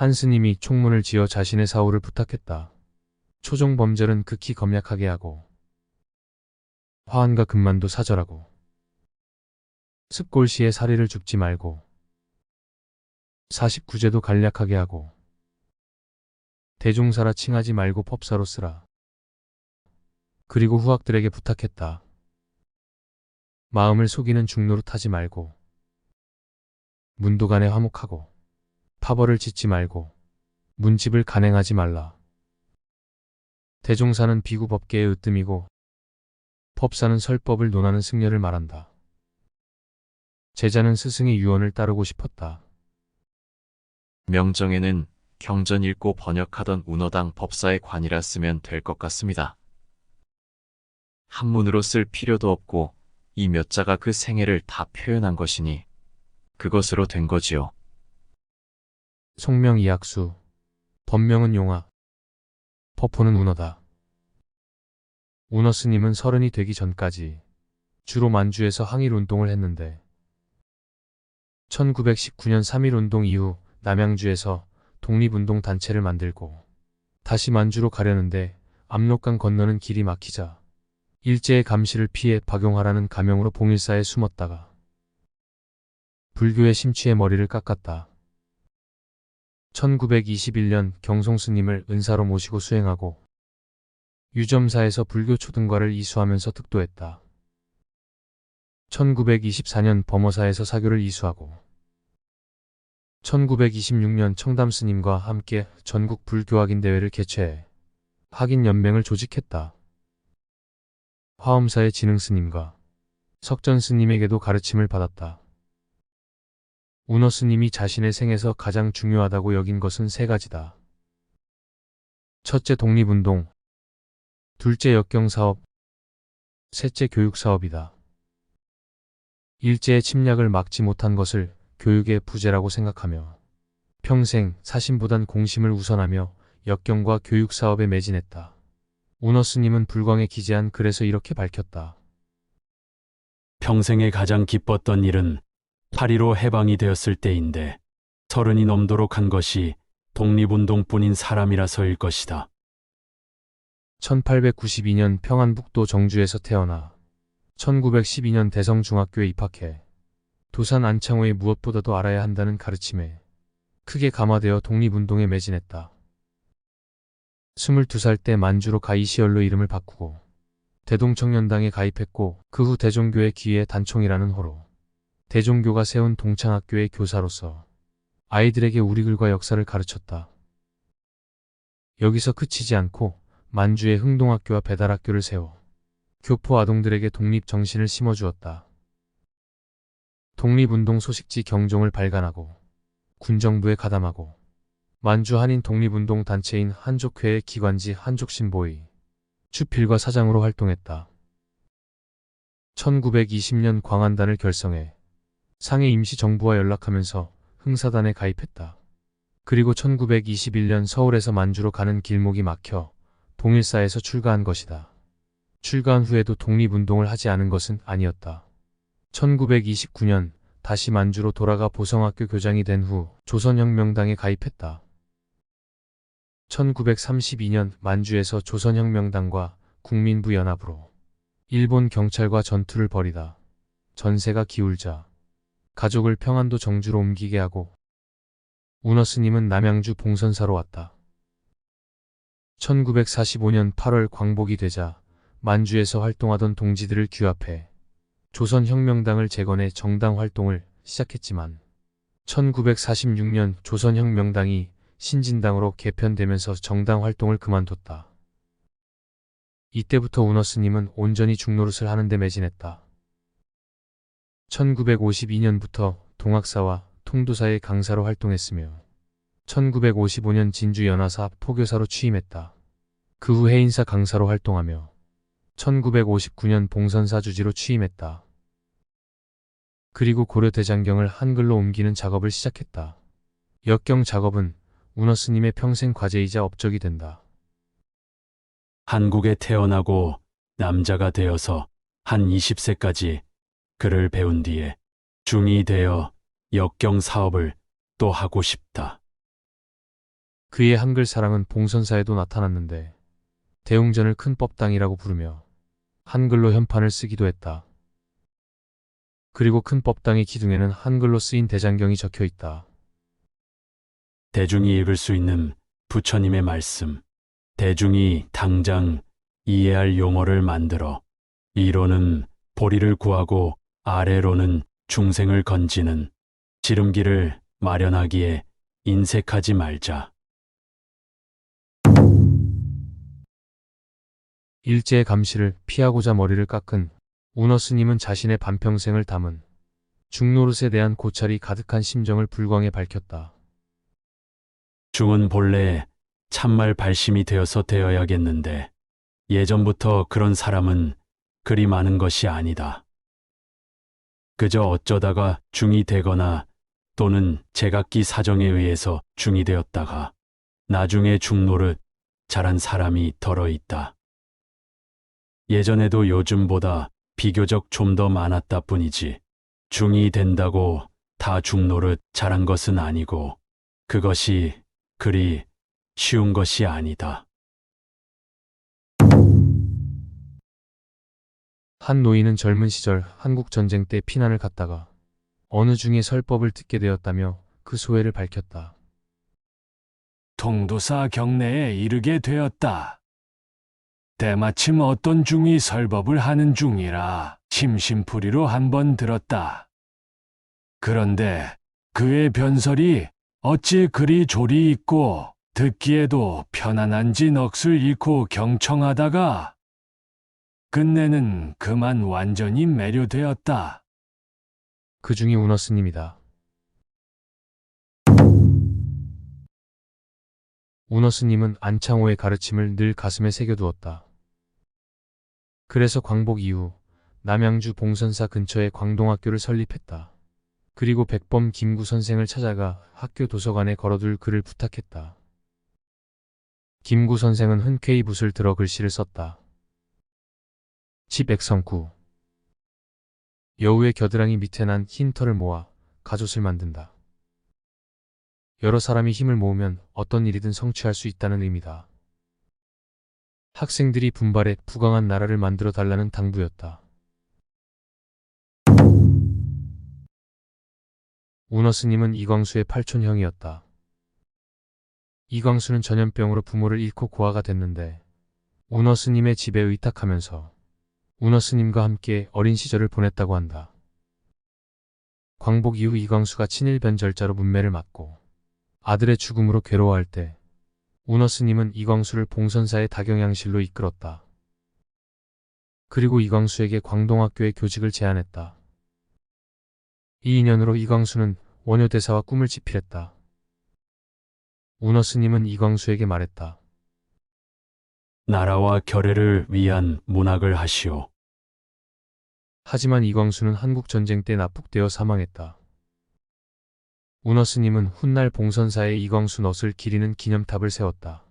한 스님이 총문을 지어 자신의 사후를 부탁했다. 초종범절은 극히 검약하게 하고 화환과 금만도 사절하고 습골시에 사리를 줍지 말고 49제도 간략하게 하고 대종사라 칭하지 말고 법사로 쓰라. 그리고 후학들에게 부탁했다. 마음을 속이는 중노릇 하지 말고 문도간에 화목하고 파벌을 짓지 말고 문집을 간행하지 말라. 대종사는 비구법계의 으뜸이고 법사는 설법을 논하는 승려를 말한다. 제자는 스승의 유언을 따르고 싶었다. 명정에는 경전 읽고 번역하던 운어당 법사의 관이라 쓰면 될 것 같습니다. 한문으로 쓸 필요도 없고 이 몇 자가 그 생애를 다 표현한 것이니 그것으로 된 거지요. 송명 이학수, 법명은 용화, 법호는 운어다. 운어 스님은 30이 되기 전까지 주로 만주에서 항일운동을 했는데 1919년 3.1운동 이후 남양주에서 독립운동 단체를 만들고 다시 만주로 가려는데 압록강 건너는 길이 막히자 일제의 감시를 피해 박용하라는 가명으로 봉일사에 숨었다가 불교의 심취에 머리를 깎았다. 1921년 경송 스님을 은사로 모시고 수행하고 유점사에서 불교 초등과를 이수하면서 득도했다. 1924년 범어사에서 사교를 이수하고 1926년 청담 스님과 함께 전국 불교학인 대회를 개최해 학인연맹을 조직했다. 화엄사의 진흥 스님과 석전 스님에게도 가르침을 받았다. 운어 스님이 자신의 생에서 가장 중요하다고 여긴 것은 세 가지다. 첫째 독립운동, 둘째 역경사업, 셋째 교육사업이다. 일제의 침략을 막지 못한 것을 교육의 부재라고 생각하며 평생 사심보단 공심을 우선하며 역경과 교육사업에 매진했다. 운어 스님은 불광에 기재한 글에서 이렇게 밝혔다. 평생에 가장 기뻤던 일은 8.15 해방이 되었을 때인데 30이 넘도록 한 것이 독립운동뿐인 사람이라서일 것이다. 1892년 평안북도 정주에서 태어나 1912년 대성중학교에 입학해 도산 안창호의 무엇보다도 알아야 한다는 가르침에 크게 감화되어 독립운동에 매진했다. 22살 때 만주로 가 이시열로 이름을 바꾸고 대동청년당에 가입했고 그 후 대종교의 기회 단총이라는 호로 대종교가 세운 동창학교의 교사로서 아이들에게 우리글과 역사를 가르쳤다. 여기서 그치지 않고 만주의 흥동학교와 배달학교를 세워 교포 아동들에게 독립정신을 심어주었다. 독립운동 소식지 경종을 발간하고 군정부에 가담하고 만주 한인 독립운동 단체인 한족회의 기관지 한족신보의 주필과 사장으로 활동했다. 1920년 광안단을 결성해 상해 임시정부와 연락하면서 흥사단에 가입했다. 그리고 1921년 서울에서 만주로 가는 길목이 막혀 봉일사에서 출가한 것이다. 출가한 후에도 독립운동을 하지 않은 것은 아니었다. 1929년 다시 만주로 돌아가 보성학교 교장이 된 후 조선혁명당에 가입했다. 1932년 만주에서 조선혁명당과 국민부연합으로 일본 경찰과 전투를 벌이다 전세가 기울자 가족을 평안도 정주로 옮기게 하고 운어 스님은 남양주 봉선사로 왔다. 1945년 8월 광복이 되자 만주에서 활동하던 동지들을 규합해 조선혁명당을 재건해 정당 활동을 시작했지만 1946년 조선혁명당이 신진당으로 개편되면서 정당 활동을 그만뒀다. 이때부터 운어 스님은 온전히 중노릇을 하는 데 매진했다. 1952년부터 동학사와 통도사의 강사로 활동했으며 1955년 진주 연화사 포교사로 취임했다. 그 후 해인사 강사로 활동하며 1959년 봉선사 주지로 취임했다. 그리고 고려 대장경을 한글로 옮기는 작업을 시작했다. 역경 작업은 운어 스님의 평생 과제이자 업적이 된다. 한국에 태어나고 남자가 되어서 한 20세까지 글을 배운 뒤에 중이 되어 역경 사업을 또 하고 싶다. 그의 한글 사랑은 봉선사에도 나타났는데 대웅전을 큰 법당이라고 부르며 한글로 현판을 쓰기도 했다. 그리고 큰 법당의 기둥에는 한글로 쓰인 대장경이 적혀 있다. 대중이 읽을 수 있는 부처님의 말씀. 대중이 당장 이해할 용어를 만들어 위로는 보리를 구하고 아래로는 중생을 건지는 지름길을 마련하기에 인색하지 말자. 일제의 감시를 피하고자 머리를 깎은 운어 스님은 자신의 반평생을 담은 중노릇에 대한 고찰이 가득한 심정을 불광에 밝혔다. 중은 본래 참말 발심이 되어서 되어야겠는데 예전부터 그런 사람은 그리 많은 것이 아니다. 그저 어쩌다가 중이 되거나 또는 제각기 사정에 의해서 중이 되었다가 나중에 중노릇 잘한 사람이 덜어 있다. 예전에도 요즘보다 비교적 좀 더 많았다 뿐이지 중이 된다고 다 중노릇 잘한 것은 아니고 그것이 그리 쉬운 것이 아니다. 한 노인은 젊은 시절 한국전쟁 때 피난을 갔다가 어느 중에 설법을 듣게 되었다며 그 소회를 밝혔다. 통도사 경내에 이르게 되었다. 때마침 어떤 중이 설법을 하는 중이라 심심풀이로 한번 들었다. 그런데 그의 변설이 어찌 그리 조리 있고 듣기에도 편안한지 넋을 잃고 경청하다가 끝내는 그만 완전히 매료되었다. 그 중이 운어 스님이다. 운어 스님은 안창호의 가르침을 늘 가슴에 새겨두었다. 그래서 광복 이후 남양주 봉선사 근처에 광동학교를 설립했다. 그리고 백범 김구 선생을 찾아가 학교 도서관에 걸어둘 글을 부탁했다. 김구 선생은 흔쾌히 붓을 들어 글씨를 썼다. 집액성구 여우의 겨드랑이 밑에 난 흰 털을 모아 가옷을 만든다. 여러 사람이 힘을 모으면 어떤 일이든 성취할 수 있다는 의미다. 학생들이 분발해 부강한 나라를 만들어 달라는 당부였다. 운어 스님은 이광수의 팔촌형이었다. 이광수는 전염병으로 부모를 잃고 고아가 됐는데 운어 스님의 집에 의탁하면서 운어 스님과 함께 어린 시절을 보냈다고 한다. 광복 이후 이광수가 친일변절자로 문매를 맞고 아들의 죽음으로 괴로워할 때 운어 스님은 이광수를 봉선사의 다경양실로 이끌었다. 그리고 이광수에게 광동학교의 교직을 제안했다. 이 인연으로 이광수는 원효대사와 꿈을 지필했다. 운어 스님은 이광수에게 말했다. 나라와 결애를 위한 문학을 하시오. 하지만 이광수는 한국전쟁 때 납북되어 사망했다. 운어 스님은 훗날 봉선사에 이광수 넛을 기리는 기념탑을 세웠다.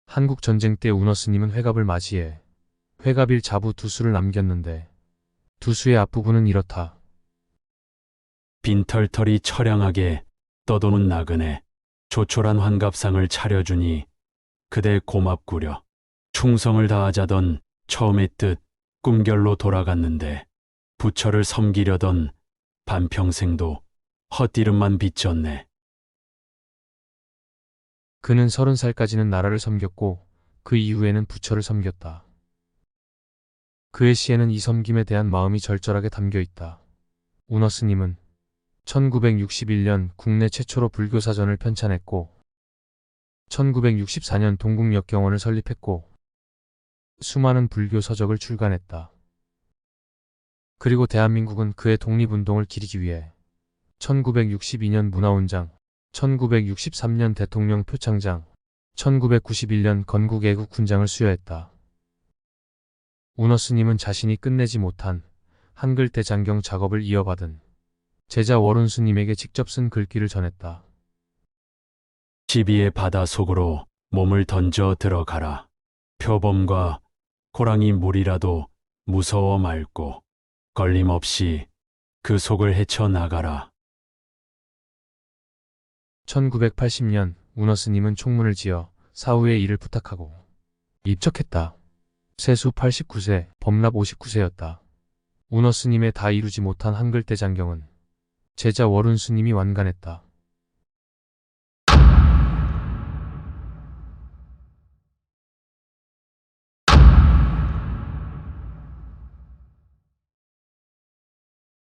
한국전쟁 때 운어 스님은 회갑을 맞이해 회갑일 자부 두수를 남겼는데 두수의 앞부분은 이렇다. 빈털털이 처량하게 떠도는 나그네 조촐한 환갑상을 차려주니 그대 고맙구려. 충성을 다하자던 처음의 뜻 꿈결로 돌아갔는데 부처를 섬기려던 반평생도 헛이름만 빚졌네. 그는 30살까지는 나라를 섬겼고 그 이후에는 부처를 섬겼다. 그의 시에는 이 섬김에 대한 마음이 절절하게 담겨 있다. 운어 스님은 1961년 국내 최초로 불교사전을 편찬했고 1964년 동국역경원을 설립했고 수많은 불교 서적을 출간했다. 그리고 대한민국은 그의 독립운동을 기리기 위해 1962년 문화훈장, 1963년 대통령 표창장, 1991년 건국애국훈장을 수여했다. 운어 스님은 자신이 끝내지 못한 한글 대장경 작업을 이어받은 제자 월운 스님에게 직접 쓴 글귀를 전했다. 시비의 바다 속으로 몸을 던져 들어가라. 표범과 호랑이 물이라도 무서워 말고 걸림없이 그 속을 헤쳐나가라. 1980년 운어 스님은 총문을 지어 사후의 일을 부탁하고 입적했다. 세수 89세, 법납 59세였다. 운어 스님의 다 이루지 못한 한글 대장경은 제자 월운 스님이 완간했다.